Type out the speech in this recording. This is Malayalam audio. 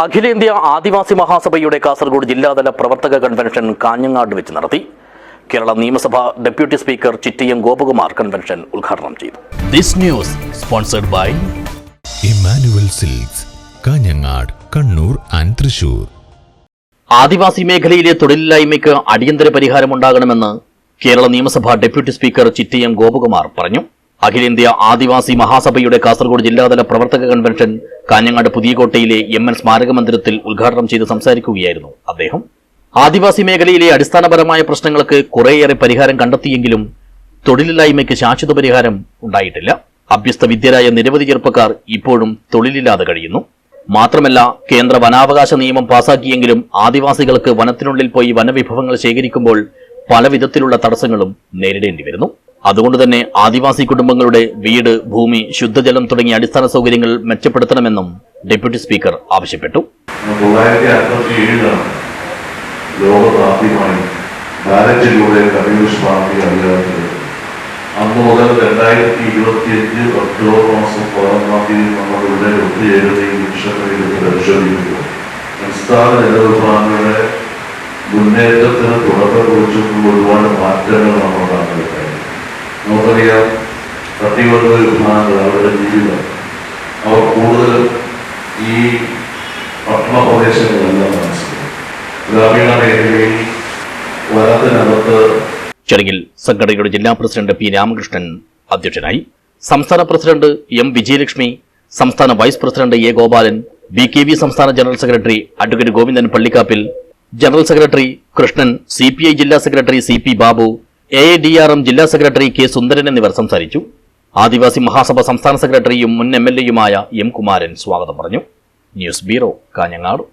അഖിലേന്ത്യാ ആദിവാസി മഹാസഭയുടെ കാസർഗോഡ് ജില്ലാതല പ്രവർത്തക കൺവെൻഷൻ കാഞ്ഞങ്ങാട് വെച്ച് നടത്തി. കേരള നിയമസഭ deputy speaker Chittayam Gopakumar convention ഉദ്ഘാടനം ചെയ്തു. This news sponsored by Emmanuel silks, Kanhangad, Kannur and Thrissur. ആദിവാസി മേഖലയിലെ തൊഴിലില്ലായ്മയ്ക്ക് അടിയന്തര പരിഹാരമുണ്ടാകണമെന്ന് കേരള നിയമസഭ ഡെപ്യൂട്ടി സ്പീക്കർ ചിറ്റിയം ഗോപകുമാർ പറഞ്ഞു. അഖിലേന്ത്യാ ആദിവാസി മഹാസഭയുടെ കാസർഗോഡ് ജില്ലാതല പ്രവർത്തക കൺവെൻഷൻ കാഞ്ഞങ്ങാട് പുതിയകോട്ടയിലെ MN സ്മാരക മന്ദിരത്തിൽ ഉദ്ഘാടനം ചെയ്ത് സംസാരിക്കുകയായിരുന്നു അദ്ദേഹം. ആദിവാസി മേഖലയിലെ അടിസ്ഥാനപരമായ പ്രശ്നങ്ങൾക്ക് കുറേയേറെ പരിഹാരം കണ്ടെത്തിയെങ്കിലും തൊഴിലില്ലായ്മയ്ക്ക് ശാശ്വത പരിഹാരം ഉണ്ടായിട്ടില്ല. അഭ്യസ്ത വിദ്യരായ നിരവധി ചെറുപ്പക്കാർ ഇപ്പോഴും തൊഴിലില്ലാതെ കഴിയുന്നു. മാത്രമല്ല, കേന്ദ്ര വനാവകാശ നിയമം പാസാക്കിയെങ്കിലും ആദിവാസികൾക്ക് വനത്തിനുള്ളിൽ പോയി വനവിഭവങ്ങൾ ശേഖരിക്കുമ്പോൾ പല വിധത്തിലുള്ള തടസ്സങ്ങളും നേരിടേണ്ടി വരുന്നു. അതുകൊണ്ട് തന്നെ ആദിവാസി കുടുംബങ്ങളുടെ വീട്, ഭൂമി, ശുദ്ധജലം തുടങ്ങിയ അടിസ്ഥാന സൗകര്യങ്ങൾ മെച്ചപ്പെടുത്തണമെന്നും ഡെപ്യൂട്ടി സ്പീക്കർ ആവശ്യപ്പെട്ടു. അന്ന് മുതൽ 2025 ഒക്ടോബർ മാസം 14 തീയതി നമ്മളിവിടെ ഒത്തുചേരുകയും വിഷയങ്ങളിലേക്ക് പരിശോധിക്കുന്നു. സംസ്ഥാന ജലവിഭാഗങ്ങളുടെ മുന്നേറ്റത്തിന് തുടക്കം കുറിച്ചുള്ള ഒരുപാട് മാറ്റങ്ങൾ നമ്മൾ കാണുകയുണ്ടായി. നമുക്കറിയാം, പട്ടികവർഗ വിഭാഗങ്ങൾ അവരുടെ ജീവിതം അവർ കൂടുതലും ഈ പട്ടണ പ്രദേശങ്ങളെല്ലാം മനസ്സിലാക്കും. ഗ്രാമീണ മേഖലയിൽ വനത്തിനകത്ത്. ചടങ്ങിൽ സംഘടനയുടെ ജില്ലാ പ്രസിഡന്റ് P. രാമകൃഷ്ണൻ അധ്യക്ഷനായി. സംസ്ഥാന പ്രസിഡന്റ് M. വിജയലക്ഷ്മി, സംസ്ഥാന vice president A. Gopalan, BKV സംസ്ഥാന general secretary advocate Govindan Pallikkappil, general secretary Krishnan, CPI ജില്ലാ സെക്രട്ടറി CP ബാബു, AIDRM ജില്ലാ സെക്രട്ടറി K. സുന്ദരൻ എന്നിവർ സംസാരിച്ചു. ആദിവാസി മഹാസഭ സംസ്ഥാന സെക്രട്ടറിയും മുൻ MLA യുമായ M. കുമാരൻ സ്വാഗതം പറഞ്ഞു. News bureau, Kanhangad.